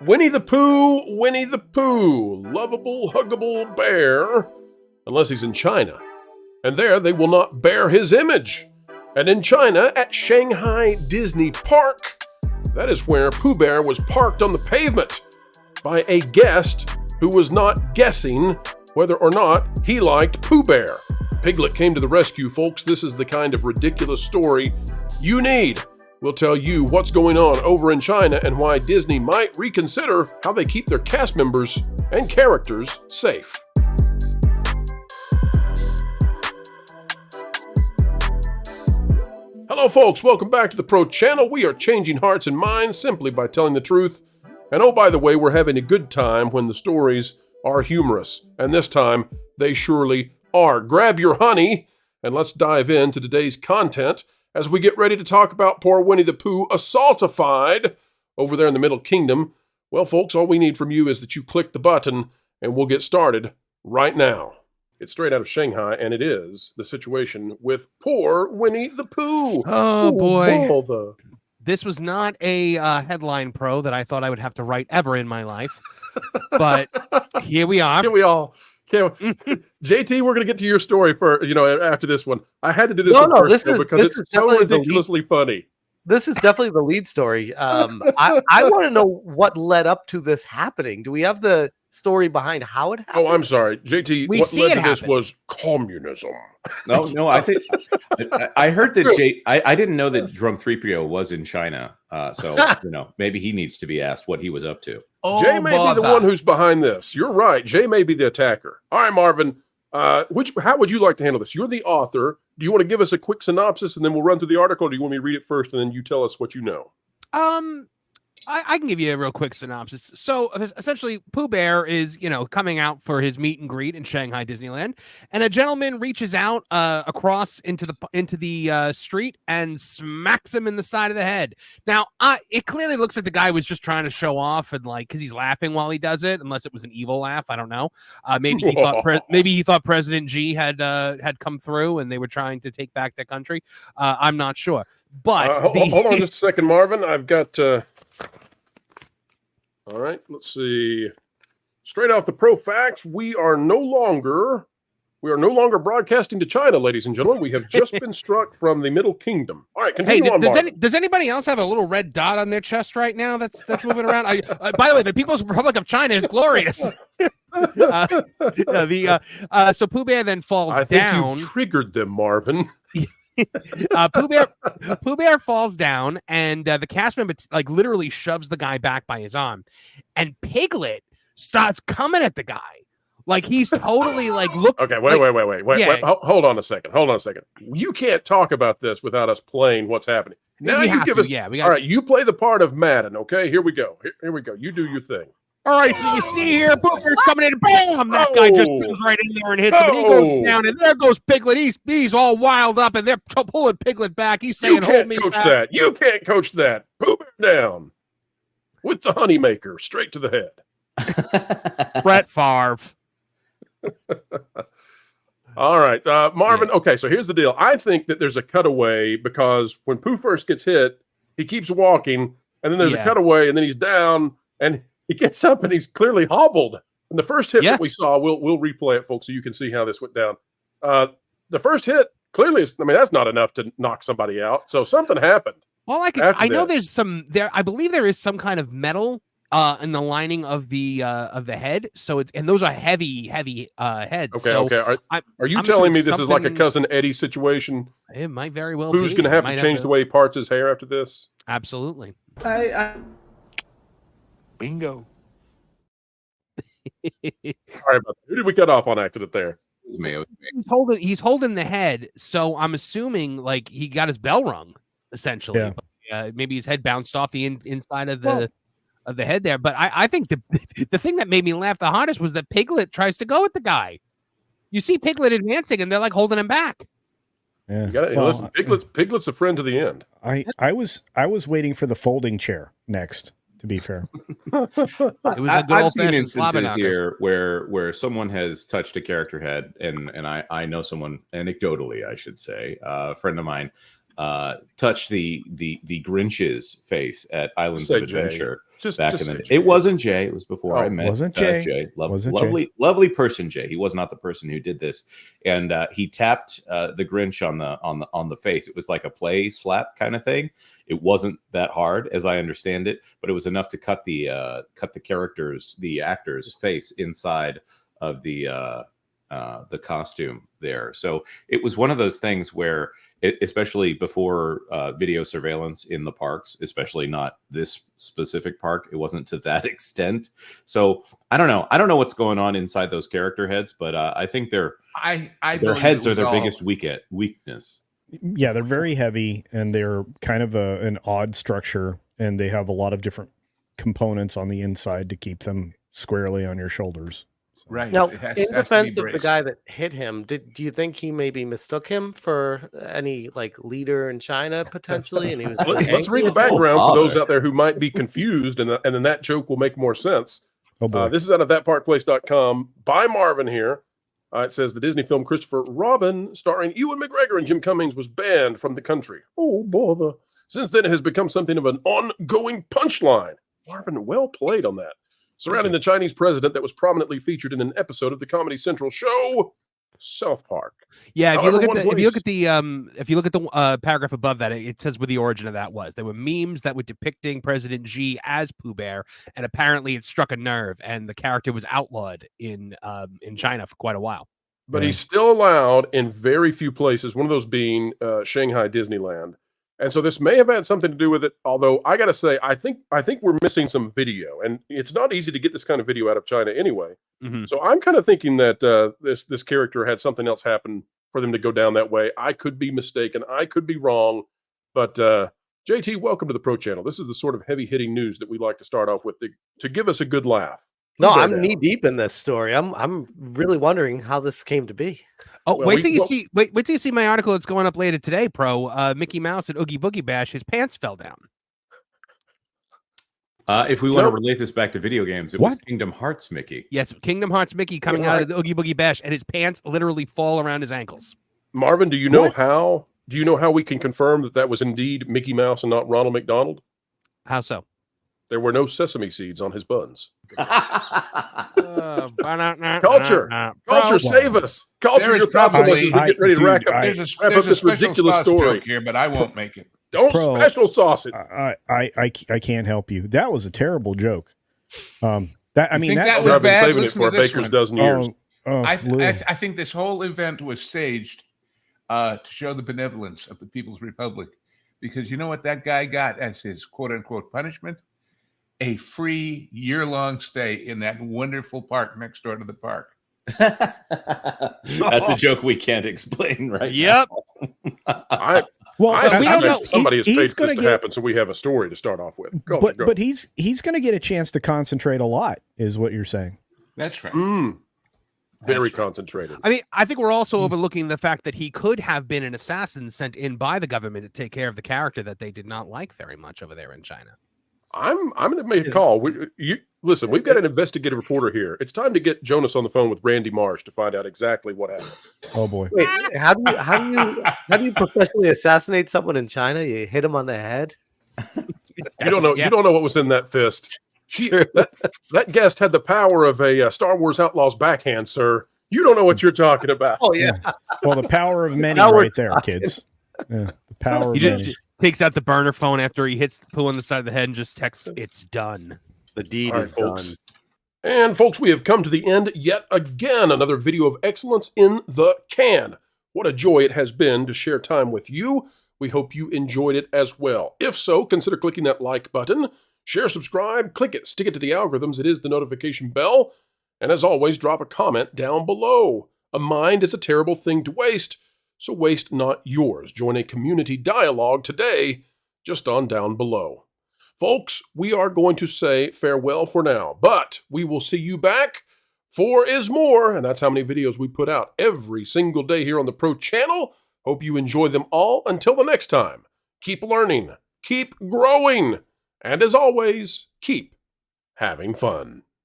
Winnie the Pooh, lovable, huggable bear, unless he's in China. And there they will not bear his image. And in China, at Shanghai Disney Park, that is where Pooh Bear was parked on the pavement by a guest who was not guessing whether or not he liked Pooh Bear. Piglet came to the rescue, folks. This is the kind of ridiculous story you need. We'll tell you what's going on over in China and why Disney might reconsider how they keep their cast members and characters safe. Hello, folks. Welcome back to the Pro Channel. We are changing hearts and minds simply by telling the truth. And oh, by the way, we're having a good time when the stories are humorous. And this time, they surely are. Grab your honey and let's dive into today's content as we get ready to talk about poor Winnie the Pooh assaultified over there in the Middle Kingdom. Well, folks, all we need from you is that you click the button and we'll get started right now. It's straight out of Shanghai, and it is the situation with poor Winnie the Pooh. Oh, boy. This was not a headline pro that I thought I would have to write ever in my life. But here we are. Here we all. JT, we're going to get to your story for after this one. I had to do this because it's so ridiculously funny. This is definitely the lead story. I want to know what led up to this happening. Do we have the story behind how it happened? Oh, I'm sorry, JT. What led to this was communism. No, I think I heard that I didn't know that Drunk 3PO was in China. So maybe he needs to be asked what he was up to. Oh, Jay may be the one who's behind this. You're right. Jay may be the attacker. All right, Marvin. How would you like to handle this? You're the author. Do you want to give us a quick synopsis and then we'll run through the article? Or do you want me to read it first and then you tell us what you know? I can give you a real quick synopsis. So essentially, Pooh Bear is, coming out for his meet and greet in Shanghai Disneyland, and a gentleman reaches out across into the street and smacks him in the side of the head. Now, it clearly looks like the guy was just trying to show off and because he's laughing while he does it, unless it was an evil laugh. I don't know. Maybe he thought President Xi had come through and they were trying to take back their country. I'm not sure. But hold on just a second, Marvin. I've got. All right, let's see. Straight off the Pro Facts, we are no longer broadcasting to China, ladies and gentlemen. We have just been struck from the Middle Kingdom. All right, continue on, Marvin. Does anybody else have a little red dot on their chest right now that's moving around? By the way, the People's Republic of China is glorious. So Pooh Bear then falls down. I think you've triggered them, Marvin. Pooh Bear falls down, and the cast member literally shoves the guy back by his arm, and Piglet starts coming at the guy he's totally look. Okay, wait. Hold on a second. You can't talk about this without us playing what's happening. Now you give us. All right, you play the part of Madden. Okay, here we go. Here we go. You do your thing. All right, so you see here, Pooh Bear's coming in, bam! That guy just goes right in there and hits him, and he goes down, and there goes Piglet. He's all wild up, and they're pulling Piglet back. He's saying, "Hold me back." You can't coach that. Pooh Bear down with the honeymaker straight to the head. Brett Favre. All right, Marvin. Yeah. Okay, so here's the deal. I think that there's a cutaway because when Pooh first gets hit, he keeps walking, and then there's a cutaway, and then he's down, and he gets up and he's clearly hobbled. And the first hit that we saw, we'll replay it, folks, so you can see how this went down. The first hit clearly that's not enough to knock somebody out. So something happened. Well, I know there's I believe there is some kind of metal in the lining of the head. So and those are heavy heads. Okay. Are you telling me this is like a Cousin Eddie situation? It might very well. Who's going to have to change the way he parts his hair after this? Absolutely. Bingo. Sorry about that. Who did we cut off on accident there? He's holding the head, so I'm assuming he got his bell rung, essentially. Yeah. But, maybe his head bounced off the inside of the head there. But I think the thing that made me laugh the hardest was that Piglet tries to go at the guy. You see Piglet advancing, and they're holding him back. Yeah. Listen, Piglet's a friend to the end. I was waiting for the folding chair next. To be fair, I've seen instances here where someone has touched a character head, and I know someone anecdotally, I should say, a friend of mine touch the Grinch's face at Islands Say of Adventure Just back in say the day. Jay. It wasn't Jay. It was before Oh, I met wasn't Jay. Jay. Wasn't Lovely person Jay. He was not the person who did this. And he tapped the Grinch on the face. It was like a play slap kind of thing. It wasn't that hard, as I understand it, but it was enough to cut the actor's face inside of the costume there. So it was one of those things where, especially before video surveillance in the parks, especially not this specific park, it wasn't to that extent. So I don't know what's going on inside those character heads, but I think their heads are their biggest weakness. Yeah, they're very heavy, and they're kind of an odd structure, and they have a lot of different components on the inside to keep them squarely on your shoulders. Right. Now, It has in to be defense of the braced. guy that hit him, do you think he maybe mistook him for any like leader in China potentially? And he was Let's read the background for those out there who might be confused, and then that joke will make more sense. Oh boy. This is out of thatparkplace.com by Marvin here. It says the Disney film Christopher Robin, starring Ewan McGregor and Jim Cummings, was banned from the country. Oh, bother. Since then, it has become something of an ongoing punchline. Marvin, well played on that. Surrounding the Chinese president that was prominently featured in an episode of the Comedy Central show, South Park. Yeah, if you However, look at one the paragraph above that, it says where the origin of that was. There were memes that were depicting President Xi as Pooh Bear, and apparently it struck a nerve, and the character was outlawed in China for quite a while. But he's still allowed in very few places, one of those being Shanghai Disneyland. And so this may have had something to do with it, although I got to say, I think we're missing some video, and it's not easy to get this kind of video out of China anyway. Mm-hmm. So I'm kind of thinking that this character had something else happen for them to go down that way. I could be mistaken. I could be wrong. But JT, welcome to the Pro Channel. This is the sort of heavy-hitting news that we like to start off with to give us a good laugh. No, I'm knee deep in this story. I'm really wondering how this came to be. Oh, Well, wait till you see my article that's going up later today, Pro. Mickey Mouse at Oogie Boogie Bash, his pants fell down. If we want to relate this back to video games, it was Kingdom Hearts Mickey. Yes, Kingdom Hearts Mickey coming out of the Oogie Boogie Bash, and his pants literally fall around his ankles. Marvin, do you know how? Do you know how we can confirm that was indeed Mickey Mouse and not Ronald McDonald? How so? There were no sesame seeds on his buns. Culture, save us. Culture, There is your thoughts on this as we probably- get ready to wrap up There's a this special ridiculous sauce story. joke here, but I won't make it. Don't Pro, special sauce it. I can't help you. That was a terrible joke. That I You mean think that that was, was I've been bad? saving it Listen for a to this baker's one. dozen years. Lou. I think this whole event was staged to show the benevolence of the People's Republic, because you know what that guy got as his quote unquote punishment? A free year-long stay in that wonderful park next door to the park. That's a joke we can't explain, right? Yep. I we don't know. somebody has paid He's for this gonna to happen, so we have a story to start off with. Culture, go. but he's going to get a chance to concentrate a lot, is what you're saying. That's right. Very That's right. concentrated. I mean, I think we're also overlooking the fact that he could have been an assassin sent in by the government to take care of the character that they did not like very much over there in China. I'm going to make a call. Listen, we've got an investigative reporter here. It's time to get Jonas on the phone with Randy Marsh to find out exactly what happened. Oh boy. Wait, how do you professionally assassinate someone in China? You hit him on the head? You don't know. You don't know what was in that fist. That guest had the power of a Star Wars Outlaws backhand, sir. You don't know what you're talking about. Oh yeah. Well, the power of many Now we're right there, kids. Yeah, the power He of many. just takes out the burner phone after he hits the Pooh on the side of the head and just texts, "It's done." The deed All right, is folks. done. And folks, we have come to the end yet again. Another video of excellence in the can. What a joy it has been to share time with you. We hope you enjoyed it as well. If so, consider clicking that like button. Share, subscribe, click it, stick it to the algorithms. It is the notification bell. And as always, drop a comment down below. A mind is a terrible thing to waste, so waste not yours. Join a community dialogue today, just on down below. Folks, we are going to say farewell for now, but we will see you back. 4 is more, and that's how many videos we put out every single day here on the Pro Channel. Hope you enjoy them all. Until the next time, keep learning, keep growing, and as always, keep having fun.